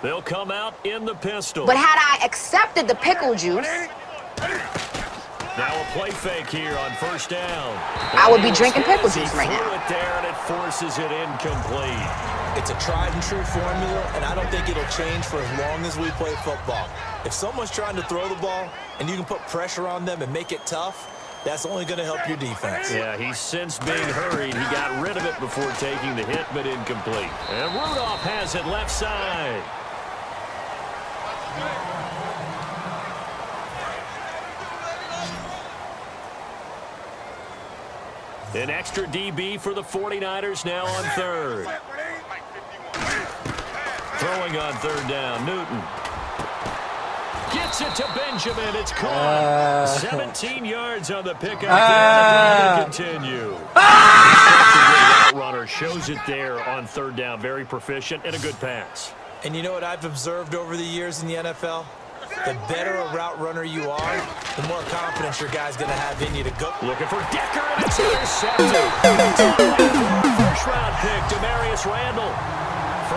They'll come out in the pistol. But had I accepted the pickle juice, now a play fake here on first down. I would be drinking pickle juice right now. It there and it forces it incomplete. It's a tried and true formula, and I don't think it'll change for as long as we play football. If someone's trying to throw the ball and you can put pressure on them and make it tough, that's only going to help your defense. Yeah, he's since being hurried. He got rid of it before taking the hit, but incomplete. And Rudolph has it left side. An extra DB for the 49ers now on third. Throwing on third down, Newton. Gets it to Benjamin. It's caught. 17 yards on the pickup. To continue. Route runner shows it there on third down. Very proficient and a good pass. And you know what I've observed over the years in the NFL? The better a route runner you are, the more confidence your guy's going to have in you to go. Looking for Decker, and it's intercepted. First-round pick, Demarius Randall.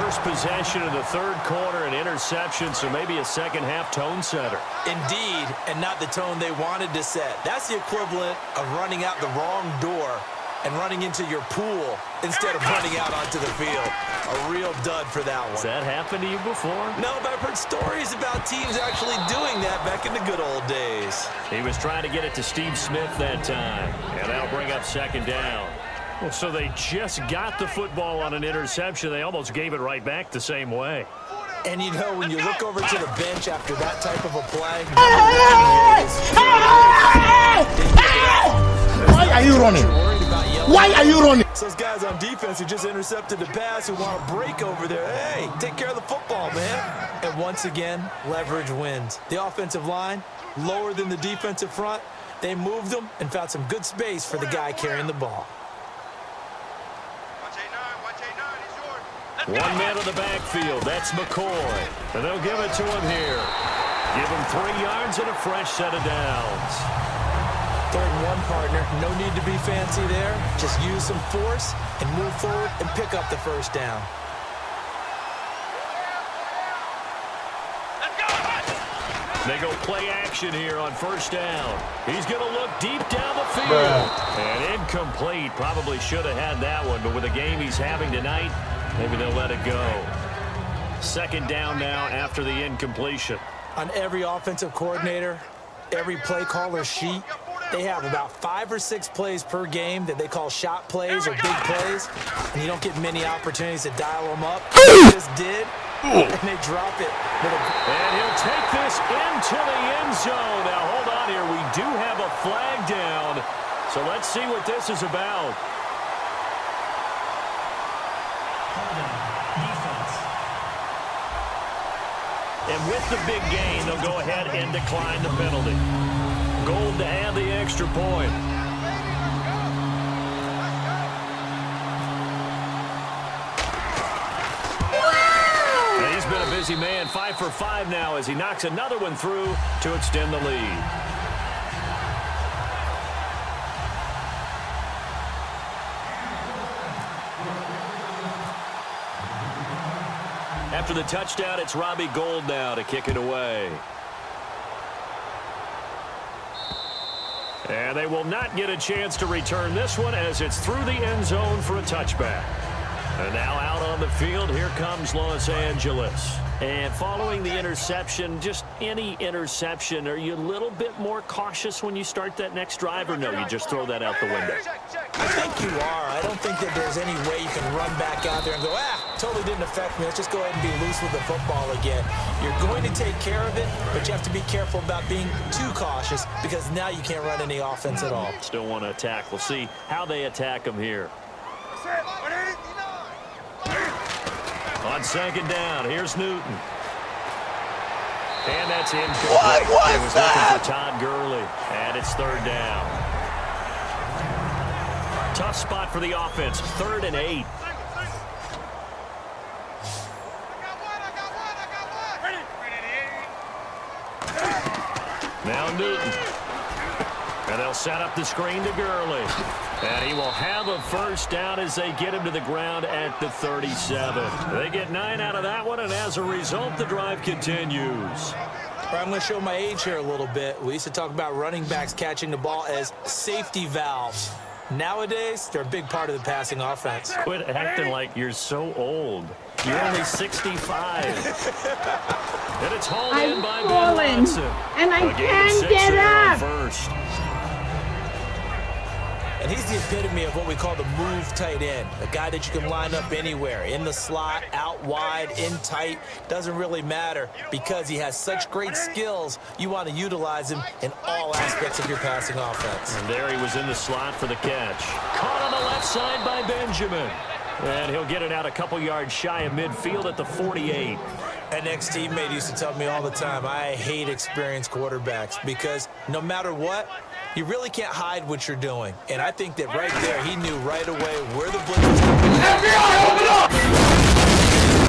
First possession of the third quarter, an interception, so maybe a second-half tone setter. Indeed, and not the tone they wanted to set. That's the equivalent of running out the wrong door and running into your pool instead of running out onto the field. A real dud for that one. Has that happened to you before? No, but I've heard stories about teams actually doing that back in the good old days. He was trying to get it to Steve Smith that time, and that'll bring up second down. Well, so they just got the football on an interception. They almost gave it right back the same way. And you know, when you look over to the bench after that type of a play, why are you running? Why are you running? Those guys on defense who just intercepted the pass who want to break over there. Hey, take care of the football, man. And once again, leverage wins. The offensive line, lower than the defensive front. They moved them and found some good space for the guy carrying the ball. One man in the backfield. That's McCoy. And they'll give it to him here. Give him 3 yards and a fresh set of downs. Third and one, partner. No need to be fancy there. Just use some force and move forward and pick up the first down. They go play action here on first down. He's going to look deep down the field. And incomplete. Probably should have had that one, but with the game he's having tonight, maybe they'll let it go. Second down now after the incompletion. On every offensive coordinator, every play caller sheet, they have about 5 or 6 plays per game that they call shot plays or big plays, and you don't get many opportunities to dial them up. They just did, and they drop it. And he'll take this into the end zone. Now, hold on here. We do have a flag down, so let's see what this is about. And with the big gain, they'll go ahead and decline the penalty. Gold to add the extra point. And he's been a busy man. 5 for 5 now as he knocks another one through to extend the lead. After the touchdown, it's Robbie Gould now to kick it away. And they will not get a chance to return this one as it's through the end zone for a touchback. And now out on the field, here comes Los Angeles. And following the interception, just any interception, are you a little bit more cautious when you start that next drive, or no, you just throw that out the window? I think you are. I don't think that there's any way you can run back out there and go, totally didn't affect me. Let's just go ahead and be loose with the football again. You're going to take care of it, but you have to be careful about being too cautious because now you can't run any offense at all. Still want to attack. We'll see how they attack them here. On second down, here's Newton. And that's incomplete. He was looking for Todd Gurley, and it's third down. Tough spot for the offense, 3rd and 8. Now Newton. And they'll set up the screen to Gurley. And he will have a first down as they get him to the ground at the 37. They get 9 out of that one, and as a result, the drive continues. All right, I'm going to show my age here a little bit. We used to talk about running backs catching the ball as safety valves. Nowadays, they're a big part of the passing offense. Quit acting like you're so old. You're only 65. And it's hauled in by Ben Watson. And I can't get up. First. And he's the epitome of what we call the move tight end. A guy that you can line up anywhere, in the slot, out wide, in tight. Doesn't really matter because he has such great skills. You want to utilize him in all aspects of your passing offense. And there he was in the slot for the catch. Caught on the left side by Benjamin. And he'll get it out a couple yards shy of midfield at the 48. An ex-teammate used to tell me all the time, I hate experienced quarterbacks because no matter what, you really can't hide what you're doing. And I think that right there, he knew right away where the blitz was coming.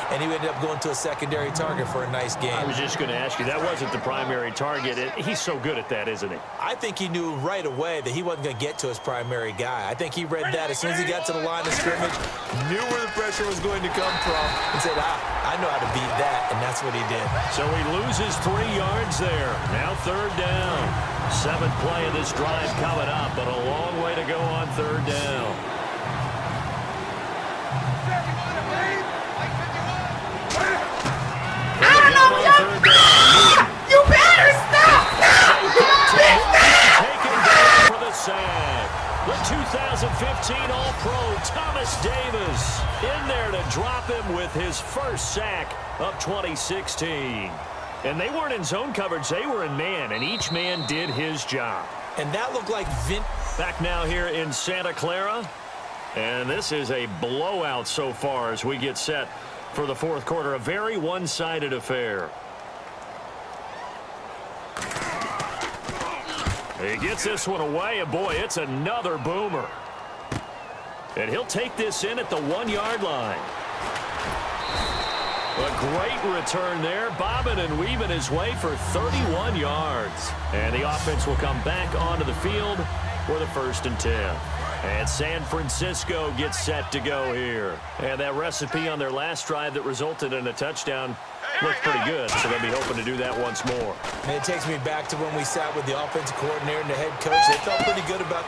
And he ended up going to a secondary target for a nice game. I was just going to ask you, that wasn't the primary target. He's so good at that, isn't he? I think he knew right away that he wasn't going to get to his primary guy. I think he read that as soon as he got to the line of scrimmage, knew where the pressure was going to come from, and said, I know how to beat that, and that's what he did. So he loses 3 yards there. Now 3rd down. 7th play of this drive coming up, but a long way to go on 3rd down. You better stop! Taken down for the sack. The 2015 All-Pro Thomas Davis in there to drop him with his first sack of 2016. And they weren't in zone coverage, they were in man, and each man did his job. And that looked like Back now here in Santa Clara. And this is a blowout so far as we get set for the 4th quarter. A very one-sided affair. He gets this one away, and boy, it's another boomer. And he'll take this in at the 1-yard line. A great return there, bobbing and weaving his way for 31 yards. And the offense will come back onto the field for the 1st and 10. And San Francisco gets set to go here. And that recipe on their last drive that resulted in a touchdown looked pretty good, so they'll be hoping to do that once more. And it takes me back to when we sat with the offensive coordinator and the head coach. They felt pretty good about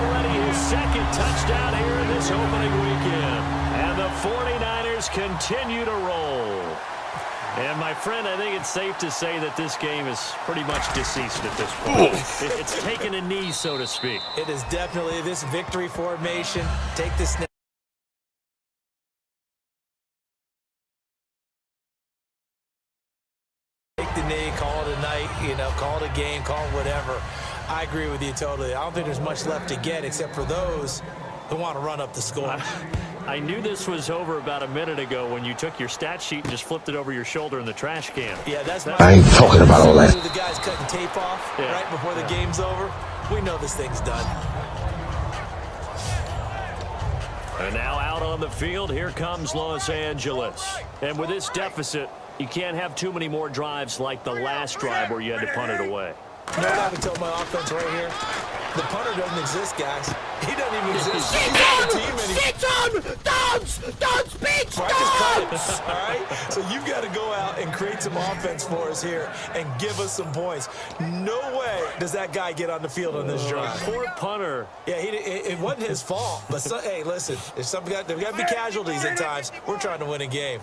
Already his 2nd touchdown here in this opening weekend. And the 49ers continue to roll. And, my friend, I think it's safe to say that this game is pretty much deceased at this point. It's taken a knee, so to speak. it is definitely this victory formation. Take the snap. Take the knee, call it a night, call it a game, call it whatever. I agree with you totally. I don't think there's much left to get except for those who want to run up the score. I knew this was over about a minute ago when you took your stat sheet and just flipped it over your shoulder in the trash can. Yeah, that's I ain't talking about all that. The guys cutting tape off right before the game's over. We know this thing's done. And now out on the field, here comes Los Angeles. And with this deficit, you can't have too many more drives like the last drive where you had to punt it away. You know what I can tell my offense right here? The punter doesn't exist, guys. He doesn't even exist. He's not a team anymore. Don't speak! Practice cut, all right? So you've got to go out and create some offense for us here and give us some points. No way does that guy get on the field on this drive. Poor punter. Yeah, it wasn't his fault. But, hey, listen, there's got to be casualties at times. We're trying to win a game.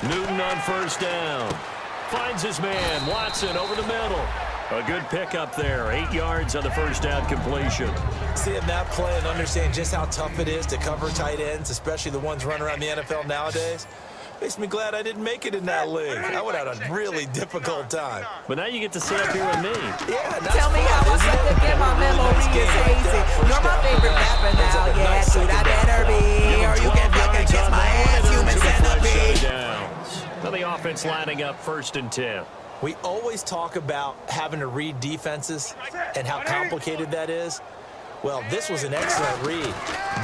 Newton on 1st down. Finds his man, Watson, over the middle. A good pickup there, 8 yards on the 1st down completion. Seeing that play and understanding just how tough it is to cover tight ends, especially the ones running around the NFL nowadays, makes me glad I didn't make it in that league. I would have had a really difficult time. But now you get to sit up here with me. Yeah, Tell me how I set to get my memory is hazy. You're my favorite rapper now, yeah, dude, I better be. Or you can fucking kiss my ass, human centipede. Now the offense lining up 1st and 10. We always talk about having to read defenses and how complicated that is. Well, this was an excellent read.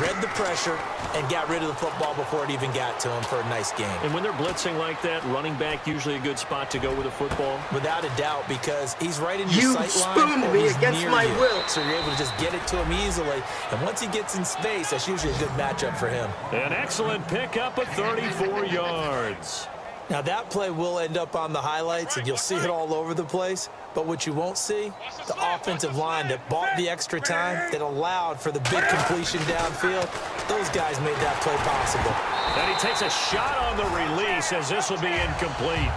Read the pressure and got rid of the football before it even got to him for a nice game. And when they're blitzing like that, running back usually a good spot to go with a football? Without a doubt, because he's right in your sight line or he's near you. So you're able to just get it to him easily. And once he gets in space, that's usually a good matchup for him. An excellent pickup of 34 yards. Now that play will end up on the highlights, and you'll see it all over the place. But what you won't see, the offensive line that bought the extra time, that allowed for the big completion downfield, those guys made that play possible. And he takes a shot on the release as this will be incomplete.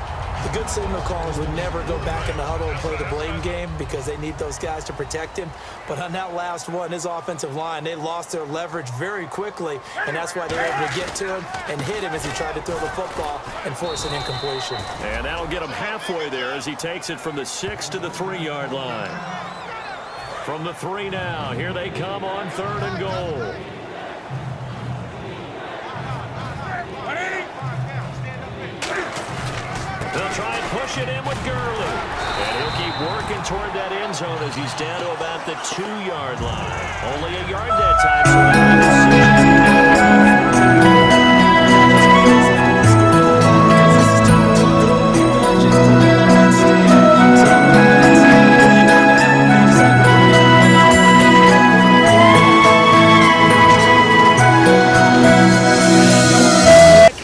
The good signal callers would never go back in the huddle and play the blame game because they need those guys to protect him. But on that last one, his offensive line, they lost their leverage very quickly, and that's why they're able to get to him and hit him as he tried to throw the football and force an incompletion. And that'll get him halfway there as he takes it from the 6 to the 3-yard line. From the 3 now, here they come on 3rd and goal. They'll try and push it in with Gurley. And he'll keep working toward that end zone as he's down to about the 2-yard line. Only a yard that time.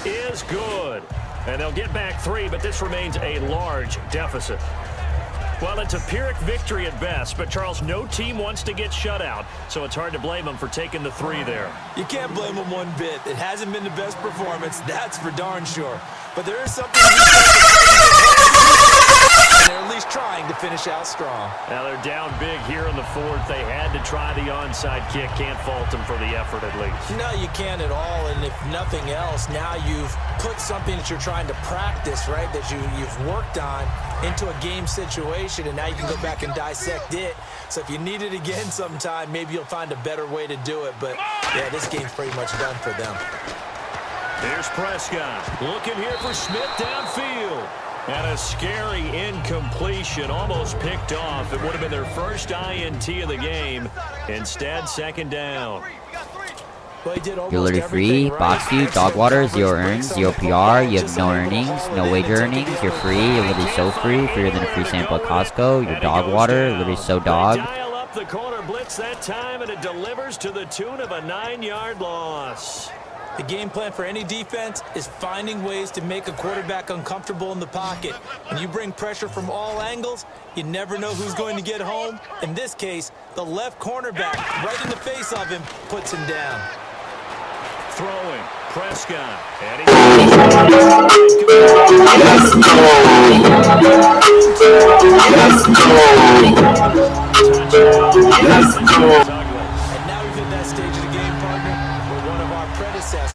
Is good. And they'll get back 3, but this remains a large deficit. Well, it's a Pyrrhic victory at best, but Charles, no team wants to get shut out, so it's hard to blame them for taking the 3 there. You can't blame them one bit. It hasn't been the best performance, that's for darn sure. But there is something to be and they're at least trying to finish out strong. Now they're down big here in the 4th. They had to try the onside kick. Can't fault them for the effort at least. No, you can't at all, and if nothing else, now you've put something that you're trying to practice, right, that you've worked on into a game situation, and now you can go back and dissect it. So if you need it again sometime, maybe you'll find a better way to do it. But, yeah, this game's pretty much done for them. Here's Prescott looking here for Smith downfield. And a scary incompletion, almost picked off. It would have been their first INT of the game. Instead, 2nd down. Well, you're literally free, box you, dog water, 0 earns, 0 PR, you have no earnings, no wager earnings, you're free, you're literally so free, freer than a free sample at Costco, you're dog water, literally so dog. Dial up the corner blitz that time, and it delivers to the tune of a 9-yard loss. The game plan for any defense is finding ways to make a quarterback uncomfortable in the pocket. When you bring pressure from all angles, you never know who's going to get home. In this case, the left cornerback, right in the face of him, puts him down. Throwing, Prescott. And Let's go.